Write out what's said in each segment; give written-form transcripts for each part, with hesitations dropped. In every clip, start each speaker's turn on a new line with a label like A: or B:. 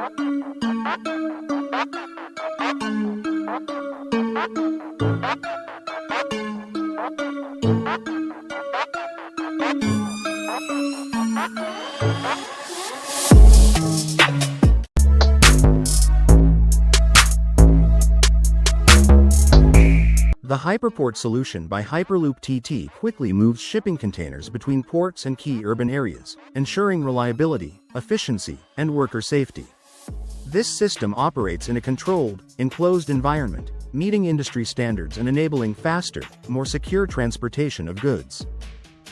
A: The Hyperport solution by Hyperloop TT quickly moves shipping containers between ports and key urban areas, ensuring reliability, efficiency, and worker safety. This system operates in a controlled, enclosed environment, meeting industry standards and enabling faster, more secure transportation of goods.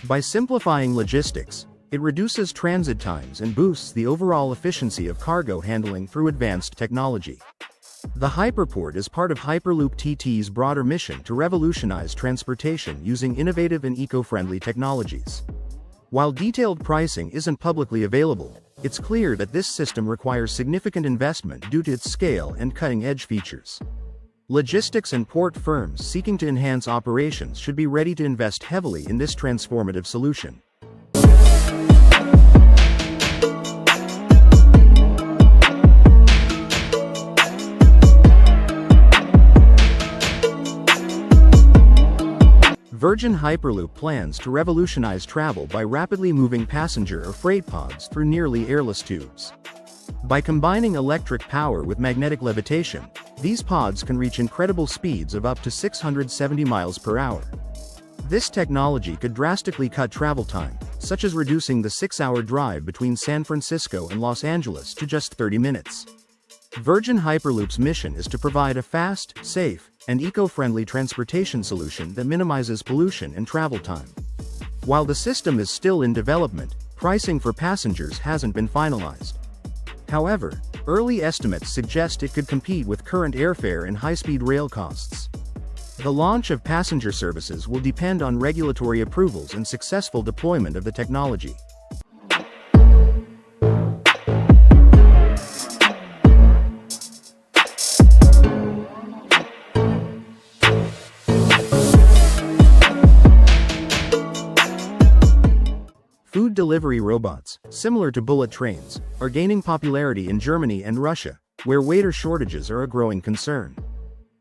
A: By simplifying logistics, it reduces transit times and boosts the overall efficiency of cargo handling through advanced technology. The Hyperport is part of Hyperloop TT's broader mission to revolutionize transportation using innovative and eco-friendly technologies. While detailed pricing isn't publicly available, it's clear that this system requires significant investment due to its scale and cutting-edge features. Logistics and port firms seeking to enhance operations should be ready to invest heavily in this transformative solution. Virgin Hyperloop plans to revolutionize travel by rapidly moving passenger or freight pods through nearly airless tubes. By combining electric power with magnetic levitation, these pods can reach incredible speeds of up to 670 miles per hour. This technology could drastically cut travel time, such as reducing the 6-hour drive between San Francisco and Los Angeles to just 30 minutes. Virgin Hyperloop's mission is to provide a fast, safe, and eco-friendly transportation solution that minimizes pollution and travel time. While the system is still in development, pricing for passengers hasn't been finalized. However, early estimates suggest it could compete with current airfare and high-speed rail costs. The launch of passenger services will depend on regulatory approvals and successful deployment of the technology. Food delivery robots, similar to bullet trains, are gaining popularity in Germany and Russia, where waiter shortages are a growing concern.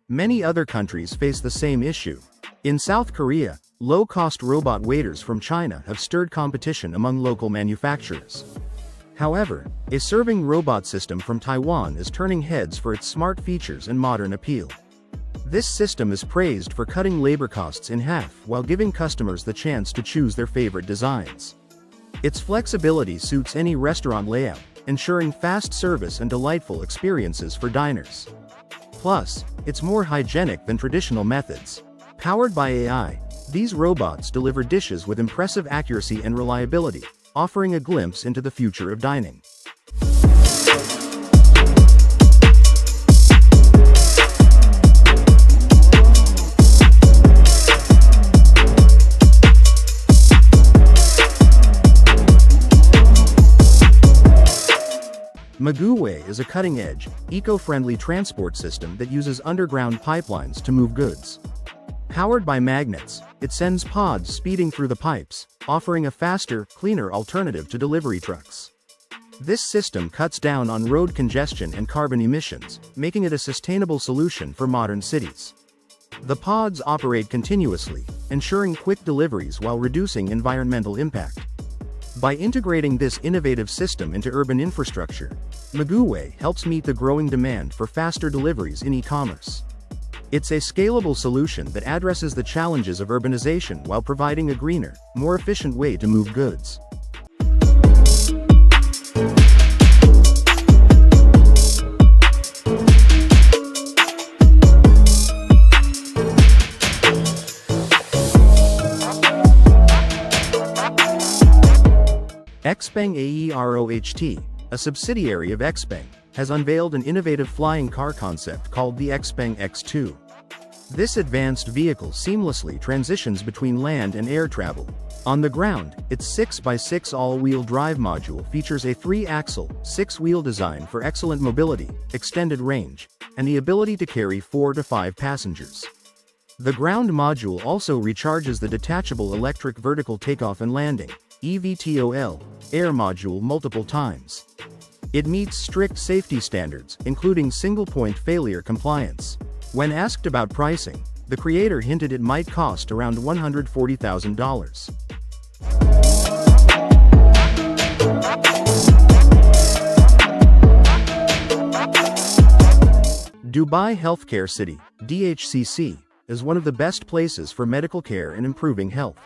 A: Many other countries face the same issue. In South Korea, low-cost robot waiters from China have stirred competition among local manufacturers. However, a serving robot system from Taiwan is turning heads for its smart features and modern appeal. This system is praised for cutting labor costs in half while giving customers the chance to choose their favorite designs. Its flexibility suits any restaurant layout, ensuring fast service and delightful experiences for diners. Plus, it's more hygienic than traditional methods. Powered by AI, these robots deliver dishes with impressive accuracy and reliability, offering a glimpse into the future of dining. Maguway is a cutting-edge, eco-friendly transport system that uses underground pipelines to move goods. Powered by magnets, it sends pods speeding through the pipes, offering a faster, cleaner alternative to delivery trucks. This system cuts down on road congestion and carbon emissions, making it a sustainable solution for modern cities. The pods operate continuously, ensuring quick deliveries while reducing environmental impact. By integrating this innovative system into urban infrastructure, Maguway helps meet the growing demand for faster deliveries in e-commerce. It's a scalable solution that addresses the challenges of urbanization while providing a greener, more efficient way to move goods. XPENG X2, a subsidiary of XPENG, has unveiled an innovative flying car concept called the XPENG X2. This advanced vehicle seamlessly transitions between land and air travel. On the ground, its 6x6 all-wheel drive module features a 3-axle, 6-wheel design for excellent mobility, extended range, and the ability to carry 4 to 5 passengers. The ground module also recharges the detachable electric vertical takeoff and landing (eVTOL) air module multiple times. It meets strict safety standards, including single-point failure compliance. When asked about pricing, the creator hinted it might cost around $140,000. Dubai Healthcare City, DHCC, is one of the best places for medical care and improving health.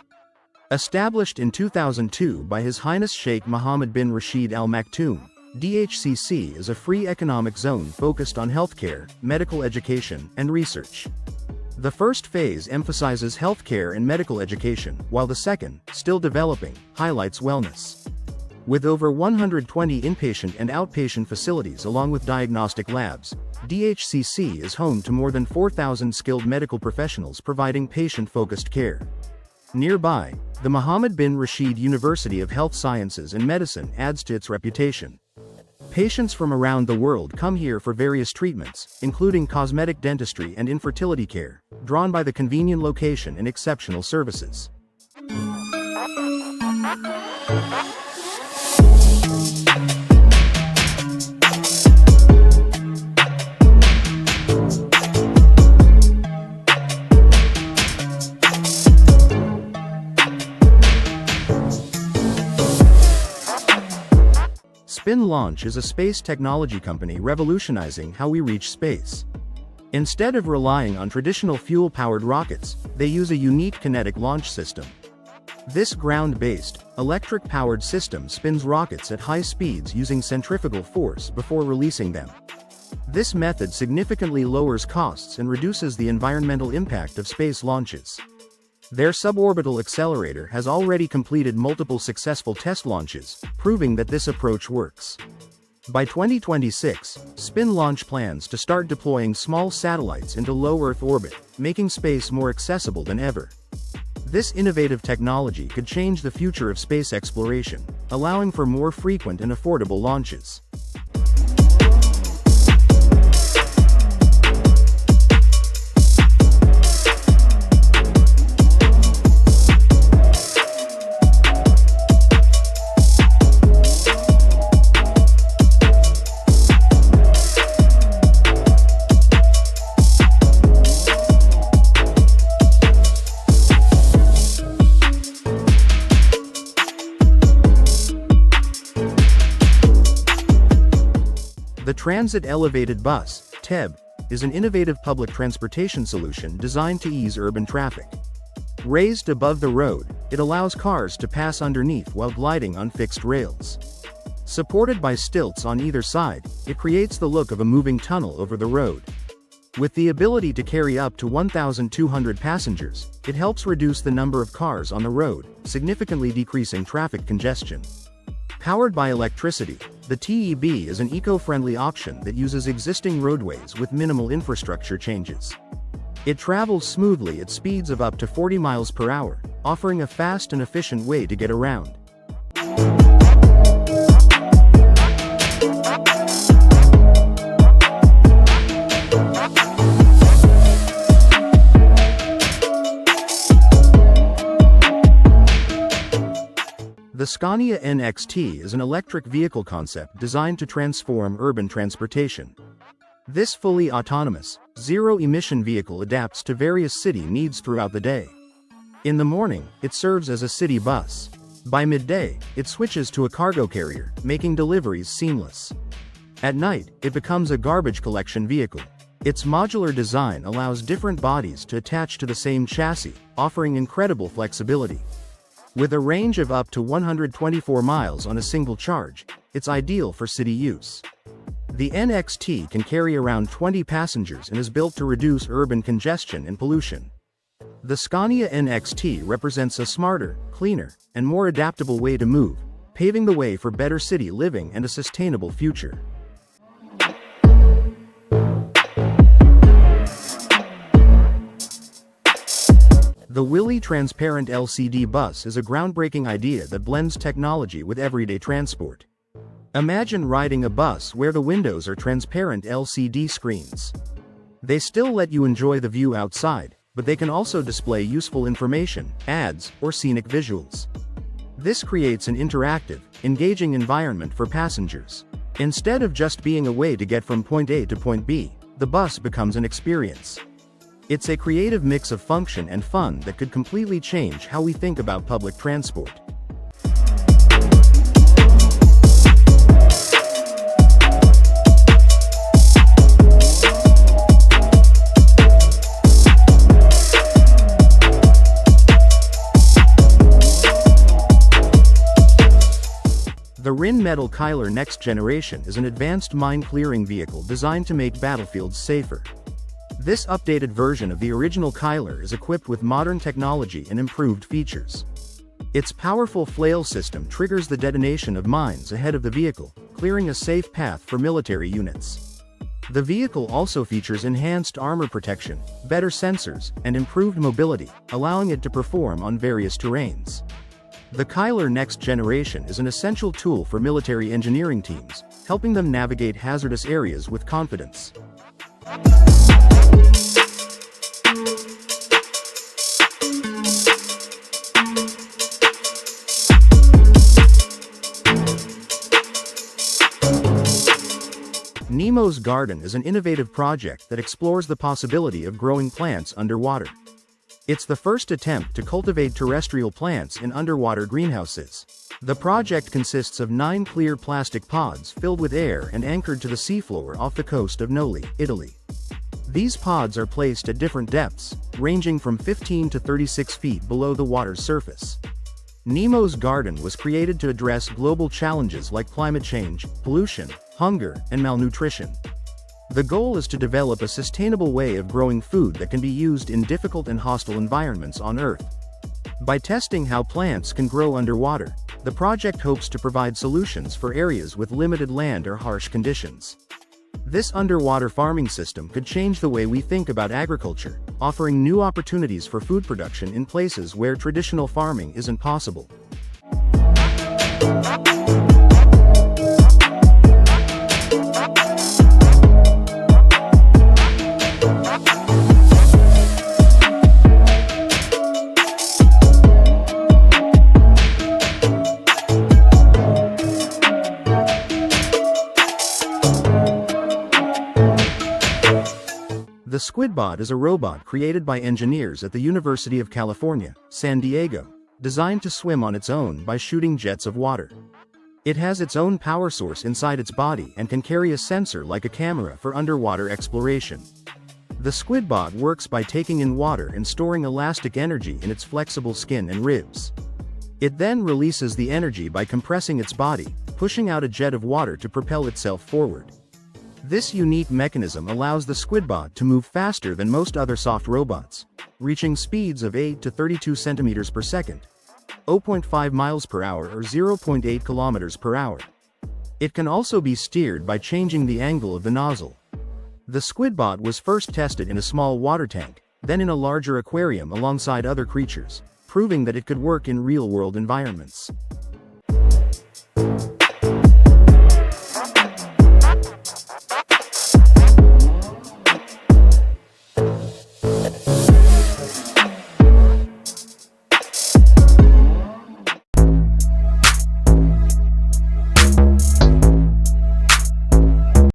A: Established in 2002 by His Highness Sheikh Mohammed bin Rashid Al Maktoum, DHCC is a free economic zone focused on healthcare, medical education, and research. The first phase emphasizes healthcare and medical education, while the second, still developing, highlights wellness. With over 120 inpatient and outpatient facilities along with diagnostic labs, DHCC is home to more than 4,000 skilled medical professionals providing patient-focused care. Nearby, the Mohammed bin Rashid University of Health Sciences and Medicine adds to its reputation. Patients from around the world come here for various treatments, including cosmetic dentistry and infertility care, drawn by the convenient location and exceptional services. SpinLaunch is a space technology company revolutionizing how we reach space. Instead of relying on traditional fuel-powered rockets, they use a unique kinetic launch system. This ground-based, electric-powered system spins rockets at high speeds using centrifugal force before releasing them. This method significantly lowers costs and reduces the environmental impact of space launches. Their suborbital accelerator has already completed multiple successful test launches, proving that this approach works. By 2026, SpinLaunch plans to start deploying small satellites into low Earth orbit, making space more accessible than ever. This innovative technology could change the future of space exploration, allowing for more frequent and affordable launches. The Transit Elevated Bus, TEB, is an innovative public transportation solution designed to ease urban traffic. Raised above the road, it allows cars to pass underneath while gliding on fixed rails. Supported by stilts on either side, it creates the look of a moving tunnel over the road. With the ability to carry up to 1,200 passengers, it helps reduce the number of cars on the road, significantly decreasing traffic congestion. Powered by electricity, the TEB is an eco-friendly option that uses existing roadways with minimal infrastructure changes. It travels smoothly at speeds of up to 40 miles per hour, offering a fast and efficient way to get around. The Scania NXT is an electric vehicle concept designed to transform urban transportation. This fully autonomous, zero-emission vehicle adapts to various city needs throughout the day. In the morning, it serves as a city bus. By midday, it switches to a cargo carrier, making deliveries seamless. At night, it becomes a garbage collection vehicle. Its modular design allows different bodies to attach to the same chassis, offering incredible flexibility. With a range of up to 124 miles on a single charge, it's ideal for city use. The NXT can carry around 20 passengers and is built to reduce urban congestion and pollution. The Scania NXT represents a smarter, cleaner, and more adaptable way to move, paving the way for better city living and a sustainable future. The Willie transparent LCD bus is a groundbreaking idea that blends technology with everyday transport. Imagine riding a bus where the windows are transparent LCD screens. They still let you enjoy the view outside, but they can also display useful information, ads, or scenic visuals. This creates an interactive, engaging environment for passengers. Instead of just being a way to get from point A to point B, the bus becomes an experience. It's a creative mix of function and fun that could completely change how we think about public transport. The Rhin Metal Kyler Next Generation is an advanced mine-clearing vehicle designed to make battlefields safer. This updated version of the original Kyler is equipped with modern technology and improved features. Its powerful flail system triggers the detonation of mines ahead of the vehicle, clearing a safe path for military units. The vehicle also features enhanced armor protection, better sensors, and improved mobility, allowing it to perform on various terrains. The Kyler Next Generation is an essential tool for military engineering teams, helping them navigate hazardous areas with confidence. Nemo's Garden is an innovative project that explores the possibility of growing plants underwater. It's the first attempt to cultivate terrestrial plants in underwater greenhouses. The project consists of 9 clear plastic pods filled with air and anchored to the seafloor off the coast of Noli, Italy. These pods are placed at different depths, ranging from 15 to 36 feet below the water's surface. Nemo's Garden was created to address global challenges like climate change, pollution, hunger, and malnutrition. The goal is to develop a sustainable way of growing food that can be used in difficult and hostile environments on Earth. By testing how plants can grow underwater, the project hopes to provide solutions for areas with limited land or harsh conditions. This underwater farming system could change the way we think about agriculture, offering new opportunities for food production in places where traditional farming isn't possible. The Squidbot is a robot created by engineers at the University of California, San Diego, designed to swim on its own by shooting jets of water. It has its own power source inside its body and can carry a sensor like a camera for underwater exploration. The Squidbot works by taking in water and storing elastic energy in its flexible skin and ribs. It then releases the energy by compressing its body, pushing out a jet of water to propel itself forward. This unique mechanism allows the Squidbot to move faster than most other soft robots, reaching speeds of 8 to 32 centimeters per second, 0.5 miles per hour or 0.8 kilometers per hour. It can also be steered by changing the angle of the nozzle. The Squidbot was first tested in a small water tank, then in a larger aquarium alongside other creatures, proving that it could work in real-world environments.